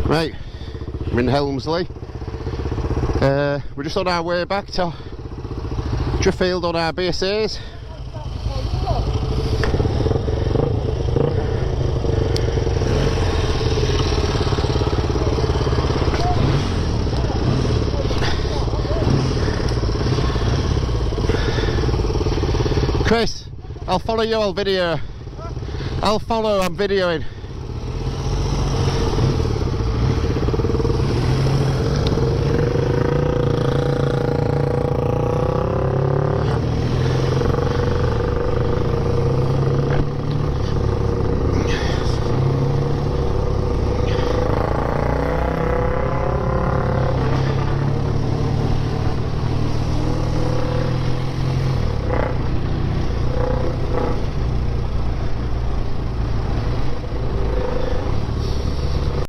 Right, I'm in Helmsley. We're just on our way back to Driffield on our BSAs. Chris, I'll follow you, I'll follow, I'm videoing.